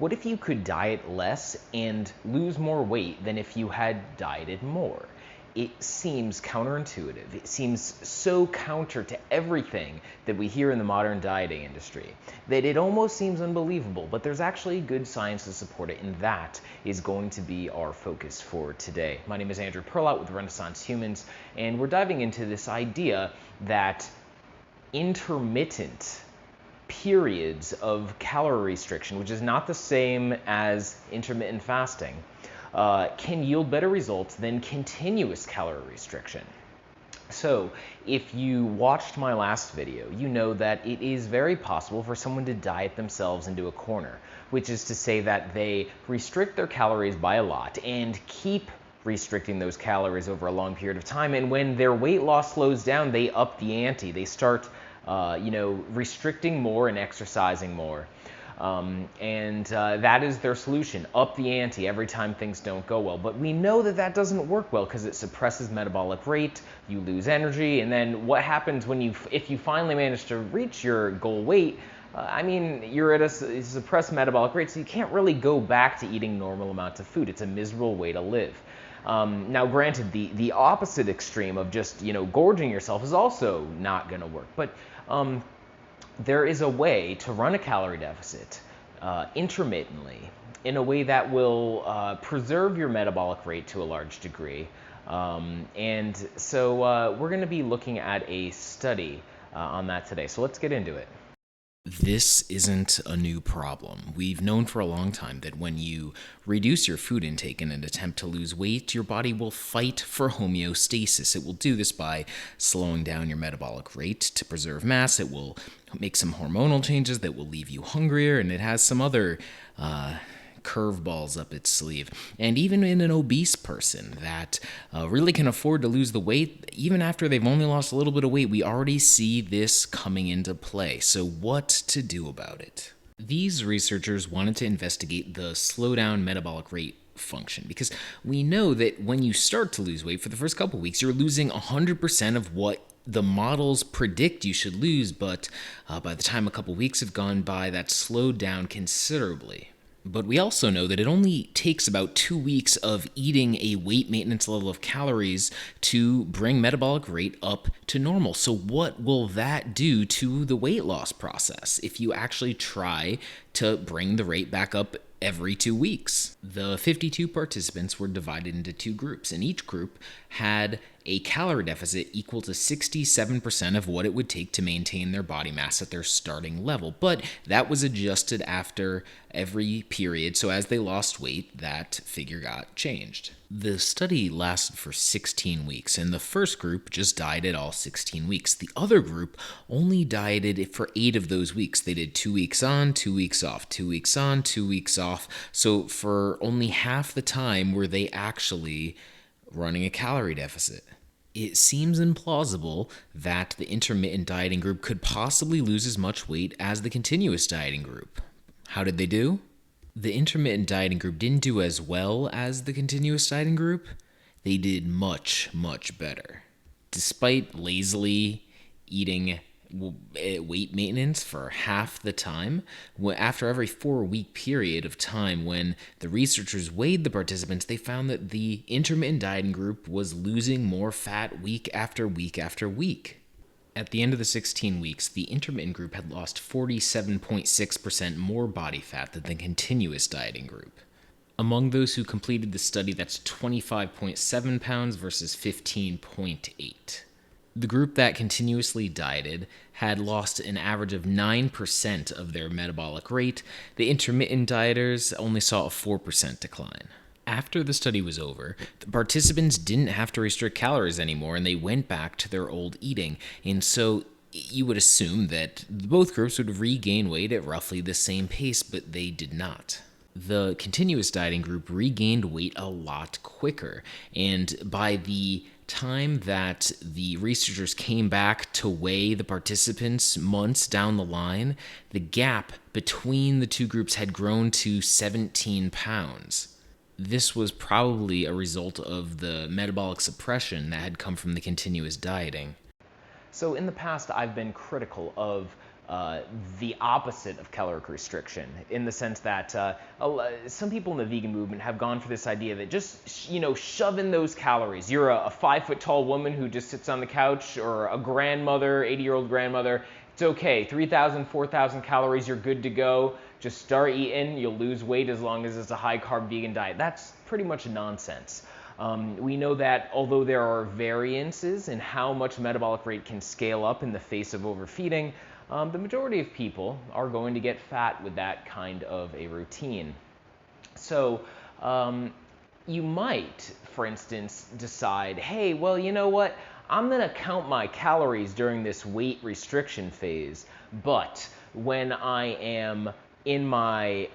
What if you could diet less and lose more weight than if you had dieted more? It seems counterintuitive. It seems so counter to everything that we hear in the modern dieting industry that it almost seems unbelievable, but there's actually good science to support it, and that is going to be our focus for today. My name is Andrew Perlout with Renaissance Humans, and we're diving into this idea that intermittent periods of calorie restriction, which is not the same as intermittent fasting, can yield better results than continuous calorie restriction. So if you watched my last video, you know that it is very possible for someone to diet themselves into a corner, which is to say that they restrict their calories by a lot and keep restricting those calories over a long period of time. And when their weight loss slows down, they up the ante. They start restricting more and exercising more. That is their solution, up the ante every time things don't go well. But we know that that doesn't work well because it suppresses metabolic rate, you lose energy, and then what happens if you finally manage to reach your goal weight, you're at a suppressed metabolic rate, so you can't really go back to eating normal amounts of food. It's a miserable way to live. Now, granted, the opposite extreme of just gorging yourself is also not going to work. But there is a way to run a calorie deficit intermittently in a way that will preserve your metabolic rate to a large degree. So we're going to be looking at a study on that today. So let's get into it. This isn't a new problem. We've known for a long time that when you reduce your food intake in an attempt to lose weight, your body will fight for homeostasis. It will do this by slowing down your metabolic rate to preserve mass. It will make some hormonal changes that will leave you hungrier, and it has some other curveballs up its sleeve. And even in an obese person that really can afford to lose the weight, even after they've only lost a little bit of weight, we already see this coming into play. So what to do about it? These researchers wanted to investigate the slowdown metabolic rate function, because we know that when you start to lose weight for the first couple weeks, you're losing 100% of what the models predict you should lose, but by the time a couple weeks have gone by, that's slowed down considerably. But we also know that it only takes about 2 weeks of eating a weight maintenance level of calories to bring metabolic rate up to normal. So what will that do to the weight loss process if you actually try to bring the rate back up every 2 weeks? The 52 participants were divided into 2 groups, and each group had a calorie deficit equal to 67% of what it would take to maintain their body mass at their starting level. But that was adjusted after every period, so as they lost weight, that figure got changed. The study lasted for 16 weeks, and the first group just dieted all 16 weeks. The other group only dieted for 8 of those weeks. They did 2 weeks on, 2 weeks off, 2 weeks on, 2 weeks off. So for only half the time were they actually running a calorie deficit. It seems implausible that the intermittent dieting group could possibly lose as much weight as the continuous dieting group. How did they do? The intermittent dieting group didn't do as well as the continuous dieting group. They did much, much better. Despite lazily eating weight maintenance for half the time, after every 4-week period of time when the researchers weighed the participants, they found that the intermittent dieting group was losing more fat week after week after week. At the end of the 16 weeks, the intermittent group had lost 47.6% more body fat than the continuous dieting group. Among those who completed the study, that's 25.7 pounds versus 15.8. The group that continuously dieted had lost an average of 9% of their metabolic rate. The intermittent dieters only saw a 4% decline. After the study was over, the participants didn't have to restrict calories anymore, and they went back to their old eating. And so you would assume that both groups would regain weight at roughly the same pace, but they did not. The continuous dieting group regained weight a lot quicker, and by the time that the researchers came back to weigh the participants months down the line, the gap between the 2 groups had grown to 17 pounds. This was probably a result of the metabolic suppression that had come from the continuous dieting. So in the past, I've been critical of the opposite of caloric restriction, in the sense that some people in the vegan movement have gone for this idea that just shove in those calories. You're a 5 foot tall woman who just sits on the couch, or a grandmother, 80-year-old grandmother. It's okay, 3,000, 4,000 calories, you're good to go. Just start eating, you'll lose weight as long as it's a high carb vegan diet. That's pretty much nonsense. We know that although there are variances in how much metabolic rate can scale up in the face of overfeeding, the majority of people are going to get fat with that kind of a routine. So you might, for instance, decide, hey, well, you know what? I'm going to count my calories during this weight restriction phase, but when I am in my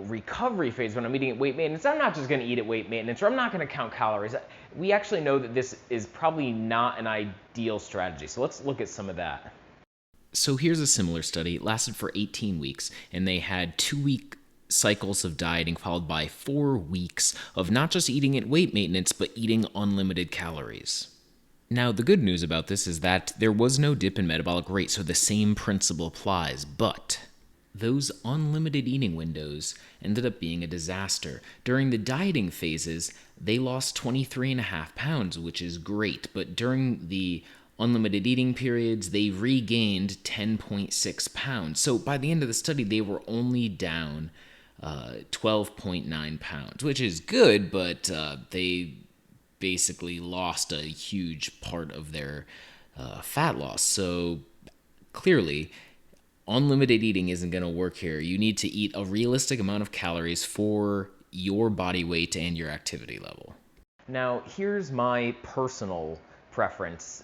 recovery phase, when I'm eating at weight maintenance, I'm not just going to eat at weight maintenance, or I'm not going to count calories. We actually know that this is probably not an ideal strategy. So let's look at some of that. So here's a similar study. It lasted for 18 weeks, and they had 2-week cycles of dieting followed by 4 weeks of not just eating at weight maintenance, but eating unlimited calories. Now, the good news about this is that there was no dip in metabolic rate, so the same principle applies, but those unlimited eating windows ended up being a disaster. During the dieting phases, they lost 23.5 pounds, which is great, but during the unlimited eating periods, they regained 10.6 pounds. So by the end of the study, they were only down 12.9 pounds, which is good, but they basically lost a huge part of their fat loss. So clearly, unlimited eating isn't going to work here. You need to eat a realistic amount of calories for your body weight and your activity level. Now, here's my personal preference,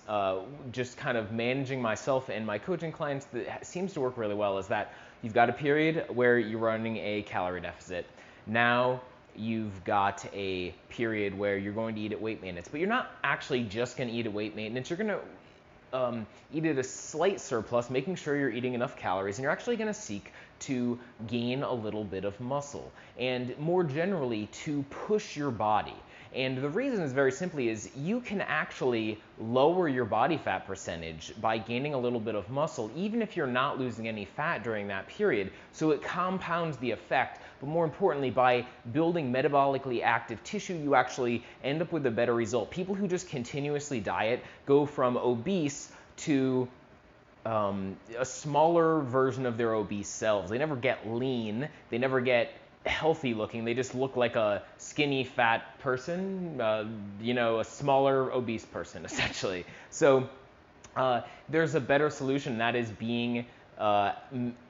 just kind of managing myself and my coaching clients, that seems to work really well, is that you've got a period where you're running a calorie deficit. Now you've got a period where you're going to eat at weight maintenance, but you're not actually just going to eat at weight maintenance. You're going to eat at a slight surplus, making sure you're eating enough calories, and you're actually going to seek to gain a little bit of muscle, and more generally to push your body. And the reason is very simply is you can actually lower your body fat percentage by gaining a little bit of muscle, even if you're not losing any fat during that period. So it compounds the effect, but more importantly, by building metabolically active tissue, you actually end up with a better result. People who just continuously diet go from obese to a smaller version of their obese selves. They never get lean, they never get healthy looking, they just look like a skinny fat person, a smaller obese person essentially. So there's a better solution, and that is being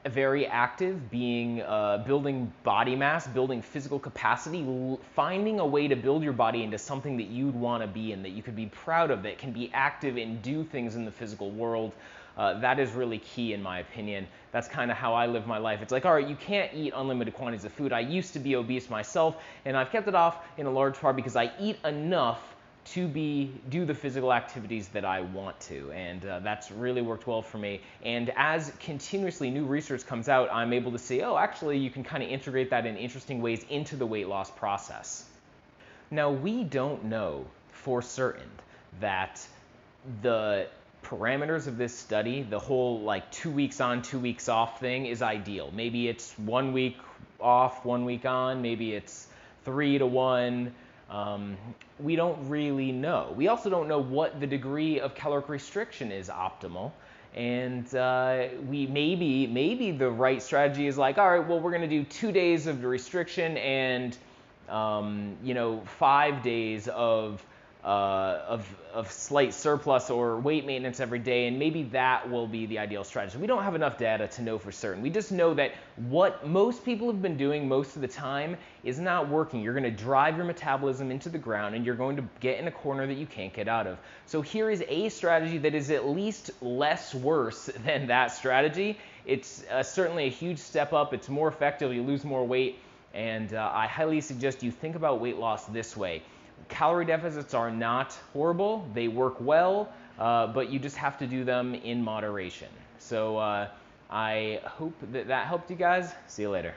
very active, building body mass, building physical capacity, finding a way to build your body into something that you'd want to be in, that you could be proud of, that can be active and do things in the physical world. That is really key in my opinion. That's kind of how I live my life. It's like, all right, you can't eat unlimited quantities of food. I used to be obese myself, and I've kept it off in a large part because I eat enough to do the physical activities that I want to, and that's really worked well for me. And as continuously new research comes out, I'm able to see, oh, actually you can kind of integrate that in interesting ways into the weight loss process. Now, we don't know for certain that the parameters of this study, the whole like 2 weeks on, 2 weeks off thing, is ideal. Maybe it's 1 week off, 1 week on, maybe it's 3 to 1. We don't really know. We also don't know what the degree of caloric restriction is optimal. And maybe the right strategy is like, all right, well, we're going to do 2 days of the restriction and 5 days of slight surplus or weight maintenance every day, and maybe that will be the ideal strategy. We don't have enough data to know for certain. We just know that what most people have been doing most of the time is not working. You're going to drive your metabolism into the ground, and you're going to get in a corner that you can't get out of. So here is a strategy that is at least less worse than that strategy. It's certainly a huge step up. It's more effective. You lose more weight, and I highly suggest you think about weight loss this way. Calorie deficits are not horrible, they work well, but you just have to do them in moderation. So I hope that helped you guys. See you later.